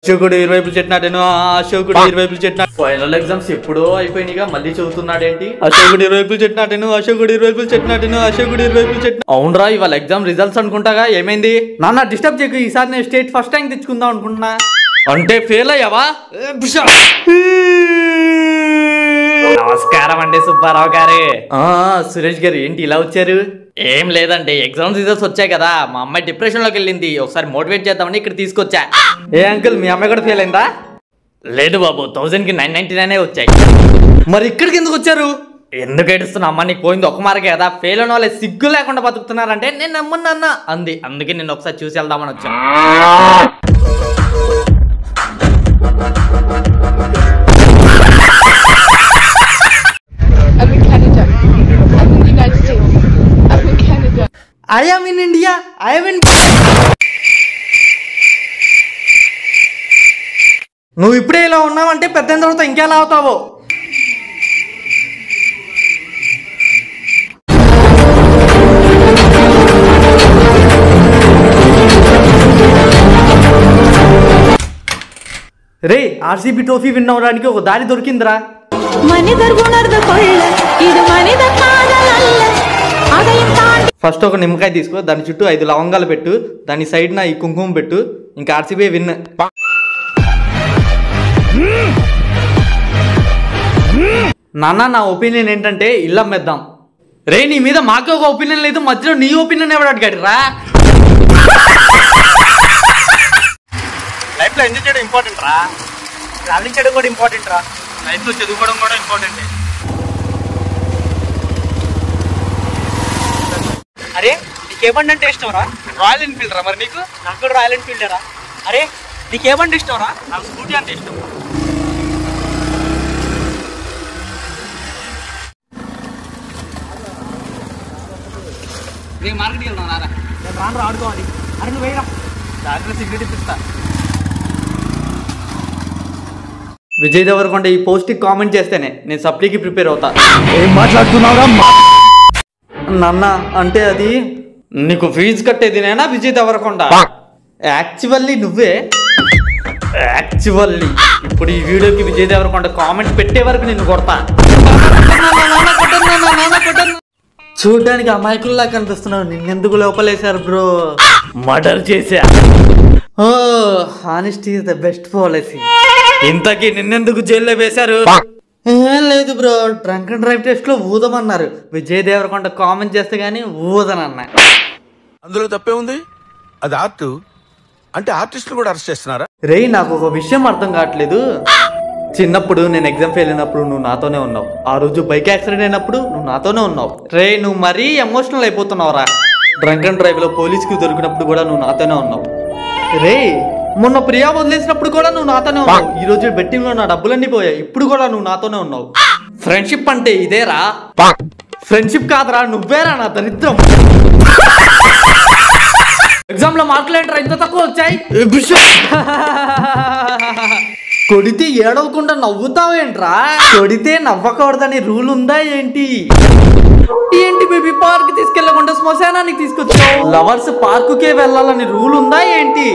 అశోకుడు ఇరువైపులు చెట్టినాడేనో అశోకుడు ఇరువైపులు చెట్టినా final exams ఎప్పుడో అయిపోయినాయిగా మళ్ళీ చదువుతున్నాడేంటి అశోకుడు ఇరువైపులు చెట్టినాడేనో అశోకుడు ఇరువైపులు చెట్టినాడేనో అశోకుడు ఇరువైపులు చెట్టిన అవునరా ఇవాళ ఎగ్జామ్ రిజల్ట్స్ అనుకుంటాగా ఏమైంది నాన్న డిస్టర్బ్ చేయకు ఈసారి నేను స్టేట్ ఫస్ట్ ర్యాంక్ తెచ్చుకుందాం అనుకుంటున్నా అంటే ఫెయిల్ అయ్యావా నమస్కారం అండి సుబ్బారావు గారు సురేష్ గారు ఏంటి ఇలా వచ్చారు ఏం లేదండి ఎగ్జామ్ రిజల్ట్స్ వచ్చాయి కదా మా అమ్మాయి డిప్రెషన్ లోకి వెళ్ళింది ఒకసారి మోటివేట్ చేద్దామని ఇక్కడ తీసుకొచ్చా ఏ అంకుల్ మీ అమ్మాయి కూడా ఫెయిల్ అయిందా లేదు బాబు 1000కి 999 వచ్చాయి మరి ఇక్కడికి ఎందుకు వచ్చారు ఎందుకు ఏడుస్తున్నా అమ్మ నీకు పోయింది ఒక మార్కే కదా ఫెయిల్ అయిన వాళ్ళే సిగ్గు లేకుండా బతుకుతున్నారంటే నేను నమ్మన్నా అంది అందుకే నేను ఒకసారి చూసి వెళ్దామని వచ్చాను I am in India. I am in. నువ్వు ఇప్పుడే ఇలా ఉన్నావంటే పెద్ద తర్వాత ఇంకెలా అవుతావో రే ఆర్సీబీ ట్రోఫీ విన్ అవడానికి ఒక దారి దొరికిందిరా ఫస్ట్ ఒక నిమ్మకాయ తీసుకో దాని చుట్టూ 5 లవంగాలు పెట్టు దాని సైడ్ నా ఈ కుంకుమ పెట్టు ఇంకా ఆర్సీబీ విన్ నాన్న నా ఒపీనియన్ ఏంటంటే ఇల్లు అమ్మేద్దాం రే నీ మీద మాకే ఒక ఒపీనియన్ లేదు మధ్యలో నీ ఒపీనియన్ ఎవడు అడిగాడు రా లైఫ్లో ఎంజాయ్ చేయడం ఇంపార్టెంట్ రా ట్రావెలింగ్ చేయడం కూడా ఇంపార్టెంట్ రా లైఫ్లో చదువుకోవడం కూడా ఇంపార్టెంట్ అరే నీకే బండి అంటే ఇష్టం రా రాయల్ ఎన్ఫీల్డ్ రా మరి నీకు నాకు కూడా రాయల్ ఎన్ఫీల్డ్ రా అరే నీకే బండి ఇష్టం రా నాకు స్కూటీ అంటే ఇష్టం రేపు మార్కెట్కి వెళ్దాం రారా నేను రాను ఆడుకోవాలి అరే నువ్వు వేయరా దాంట్లో సిగరెట్ ఇప్పిస్తా విజయ్ దేవరకొండ ఈ పోస్ట్ కి కామెంట్ చేస్తేనే నేను సప్లీకి ప్రిపేర్ అవుతా ఏం మాట్లాడుతున్నావురా నాన్న అంటే అది నీకు ఫీజు కట్టేది నేనా విజయ్ దేవరకొండ యాక్చువల్లీ నువ్వే యాక్చువల్లీ ఇప్పుడు ఈ వీడియోకి విజయ్ దేవరకొండ కామెంట్ పెట్టే వరకు నేను కొడతా చూడడానికి అమాయకుల్లా కనిపిస్తున్నావు నిన్నెందుకు లోపలేశారు బ్రో మర్డర్ చేశా oh honesty is the best policy ఇంతకీ నిన్నెందుకు జైల్లో వేశారు ఏం లేదు bro drunk and drive test లో ఊదమన్నారు విజయ్ దేవరకొండ కామెంట్ చేస్తే గానీ ఊదనన్నా అందులో తప్పే ఉంది అది ఆర్ట్ అంటే ఆర్టిస్టులు కూడా అరెస్ట్ చేస్తున్నారా రే నాకు ఒక విషయం అర్థం కావట్లేదు చిన్నప్పుడు నేను ఎగ్జామ్ ఫెయిల్ అయినప్పుడు నువ్వు నాతోనే ఉన్నావు ఆ రోజు బైక్ యాక్సిడెంట్ అయినప్పుడు నువ్వు నాతోనే ఉన్నావు రే నువ్వు మరీ ఎమోషనల్ అయిపోతున్నావు రా డ్రంక్ అండ్ డ్రైవ్ లో పోలీస్కి దొరికినప్పుడు కూడా నువ్వు నాతోనే ఉన్నావు రే మొన్న ప్రియా వదిలేసినప్పుడు కూడా నువ్వు నాతోనే ఉన్నావు ఈ రోజు బెట్టింగ్ లో నా డబ్బులన్నీ పోయాయి ఇప్పుడు కూడా నువ్వు నాతోనే ఉన్నావు ఫ్రెండ్షిప్ అంటే ఇదేరా ఫ్రెండ్షిప్ కాదురా నువ్వేరా నా దరిద్రం ఎగ్జామ్ లో మార్కులు ఏంట్రా ఇంత తక్కువ వచ్చాయి కొడితే ఏడవకుండా నవ్వుతావేంట్రా కొడితే నవ్వకూడదని రూల్ ఉందా ఏంటి ఏంటి బేబీ పార్క్ తీసుకెళ్లకుండా శ్మశానానికి తీసుకొచ్చావు లవర్స్ పార్కుకే వెళ్ళాలని రూల్ ఉందా ఏంటి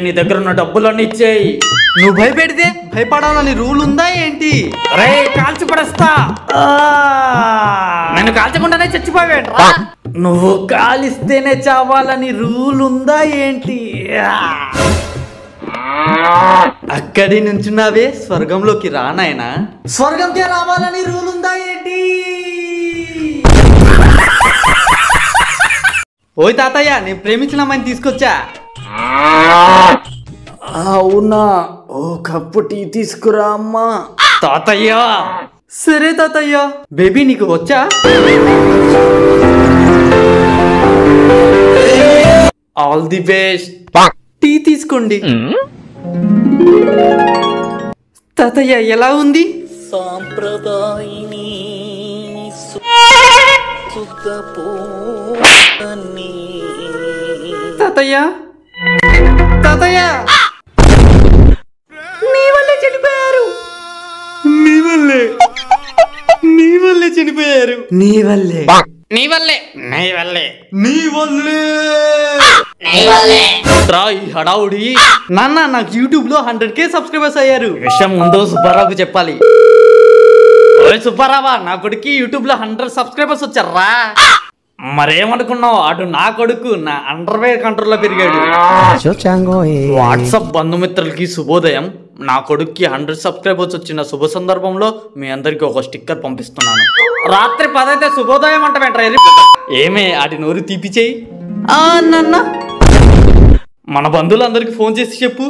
నీ దగ్గర ఉన్న డబ్బులన్నీ ఇచ్చేయి నువ్వు భయపెడితే భయపడాలని రూల్ ఉందా ఏంటి రే కాల్చి పడేస్తా నేను కాల్చకుండానే చచ్చిపోయావేంట్రా నువ్వు కాలిస్తేనే చావాలని రూల్ ఉందా ఏంటి అక్కడి నుంచున్నావే స్వర్గంలోకి రానాయనా స్వర్గంకే రావాలని రూల్ ఉందా ఏంటి ఓయ్ తాతయ్య నేను ప్రేమించిన అమ్మాయిని తీసుకొచ్చా అవునా ఓ కప్పు టీ తీసుకురా అమ్మా తాతయ్య సరే తాతయ్య బేబీ నీకు వచ్చా ఆల్ ది బెస్ట్ టీ తీసుకోండి తాతయ్య ఎలా ఉంది సాంప్రదాయిని తాతయ్య తాతయ్య నీ వల్లే చనిపోయారు నీ వల్లే నీ వల్లే చనిపోయారు నీ వల్లే నీ వల్లే నీ వల్లే నీ వల్లే ట్రా ఈ హడావుడి. నాన్న నాకు యూట్యూబ్ లో 100K సబ్స్క్రైబర్స్ అయ్యారు. విషయం ముందు సుబ్బారావుకి చెప్పాలి. ఓయ్ సుబ్బారావా, నా కొడుకు యూట్యూబ్ లో 100 సబ్స్క్రైబర్స్ వచ్చారా? మరేమనుకున్నావు, అటు నా కొడుకు నా అండర్వేర్ కంట్రోల్ లో పెరిగాడు. వాట్సాప్ బంధుమిత్రులకి శుభోదయం. నా కొడుక్కి 100 సబ్స్క్రైబర్స్ వచ్చిన శుభ సందర్భంలో మీ అందరికి ఒక స్టిక్కర్ పంపిస్తున్నాను. రాత్రి 10 అయితే శుభోదయం అంట వెంటరా. ఏమే అటు నోరు తీపిచేయి. నాన్న మన బంధువులందరికి ఫోన్ చేసి చెప్పు.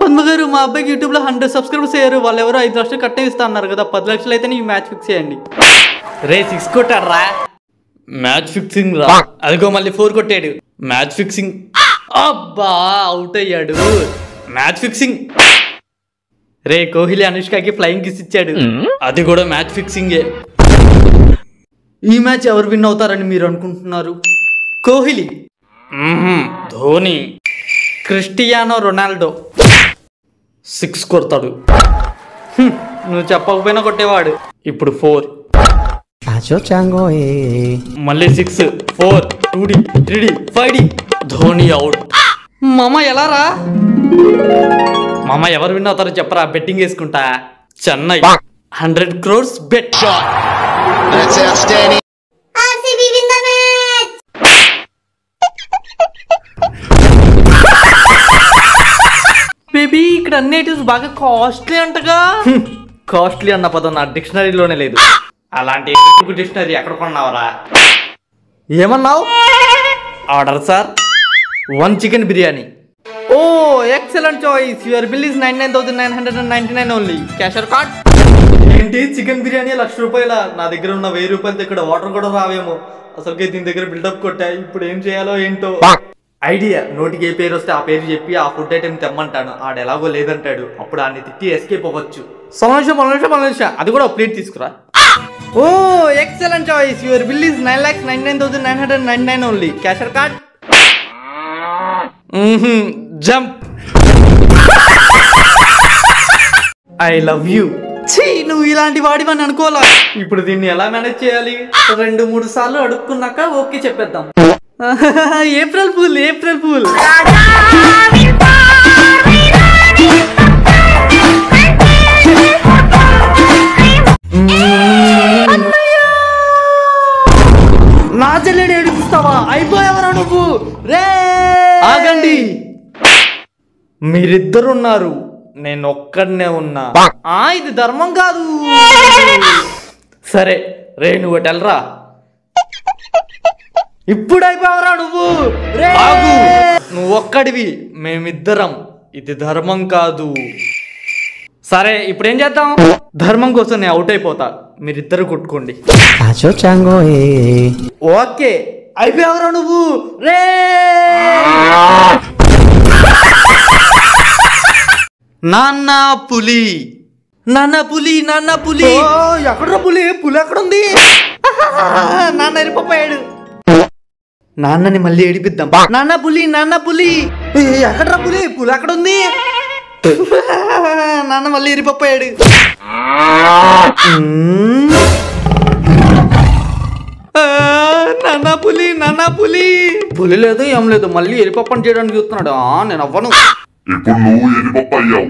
పందుగారు మా అబ్బాయికి యూట్యూబ్ లో 100 సబ్స్క్రైబర్స్ అయ్యారు. వాళ్ళు ఎవరో 5 లక్షలు కట్టే ఇస్తా అన్నారు కదా, 10 లక్షలు అయితే ఈ మ్యాచ్ ఫిక్స్ చేయండి. రే 6 కొట్టారా? మ్యాచ్ ఫిక్సింగ్ రా. అదిగో మళ్ళీ 4 కొట్టాడు. Match fixing. అబ్బా అవుట్ అయ్యాడు. Match fixing. రే కోహ్లీ అనుష్కకి ఫ్లయింగ్ కిస్ ఇచ్చాడు. అది కూడా మ్యాచ్ ఫిక్సింగే. ఈ మ్యాచ్ ఎవరు విన్ అవుతారని మీరు అనుకుంటున్నారు? కోహ్లీ, ధోని, క్రిస్టియానో రొనాల్డో 6 కొడతాడు. నువ్వు చెప్పకపోయినా కొట్టేవాడు. ఇప్పుడు 4, మళ్ళీ 6, 4, 2D, 3D, 5D. Dhoni out. మామ ఎలా రా? మామ ఎవరు విన్ అవుతారో చెప్పరా, బెట్టింగ్ వేసుకుంటా. Chennai 100 crores bet. బేబీ ఇక్కడ అన్ని ఐటమ్స్ బాగా కాస్ట్లీ అంటగా. కాస్ట్లీ అన్న పదం నా డిక్షనరీలోనే లేదు. అలాంటి డిక్షనరీ ఎక్కడ కొన్నావరా? ఏమన్నావు? Order sir. 1 chicken biryani. Oh excellent choice. Your bill is 99,999 only. Cash or card. ఏంటి చికెన్ బిర్యానీ 1,00,000 రూపాయల? నా దగ్గర ఉన్న 1000 రూపాయలతో ఇక్కడ వాటర్ కూడా రావేమో. అసలుకే దీని దగ్గర బిల్డప్ కొట్టా. ఇప్పుడు ఏం చేయాలో ఏంటో ఐడియా. నోటికి ఏ పేరు వస్తే ఆ పేరు చెప్పి ఆ ఫుడ్ ఐటెం తెమ్మంటాను. ఆడు ఎలాగో లేదంటాడు. అప్పుడు ఆడిని తిట్టి ఎస్కేప్ అవ్వచ్చు. సమస్య అది కూడా ప్లేట్ తీసుకురా. Oh excellent choice. Your bill is 9,99,999 only. Cash or card. Jump. I love you. ఛీ నువ్వు ఇలాంటి వాడివని అనుకోవాలా. ఇప్పుడు దీన్ని ఎలా మేనేజ్ చేయాలి? 2-3 సార్లు అడుక్కున్నాక ఓకే చెప్పేద్దాం. April fool. నా చెల్లెడు ఏడిపిస్తావా? అయిపోయావరా నువ్వు. రే ఆగండి, మీరిద్దరున్నారు, నేను ఒక్కడనే ఉన్నా. ఇది ధర్మం కాదు. సరే రే నువ్వు టెల్రా. ఇప్పుడు అయిపోయావరా నువ్వు. నువ్వు ఒక్కడివి, మేమిద్దరం. ఇది ధర్మం కాదు. సరే ఇప్పుడు ఏం చేద్దాం? ధర్మం కోసం నేను అవుట్ అయిపోతా. మీరిద్దరు కొట్టుకోండి. ఓకే అయిపోయావరా నువ్వు. రే నాన్న పులి. ఎక్కడ్రా పులి? పులి ఎక్కడుంది? నాన్న ఎరిపోయాడు. నాన్నని మళ్ళీ ఏడిపిద్దాం. నాన్న పులి ఎక్కడ్రా పులి? పులి ఎక్కడుంది? నాన్న మళ్ళీ ఎరిపోయాడు. నాన్న పులి పులి లేదు ఏం లేదు. మళ్ళీ ఎరిపప్పని చేయడానికి చూస్తున్నాడు. నేను అవ్వను. ఇప్పుడు నువ్వు ఎరిపప్పు అయ్యావు.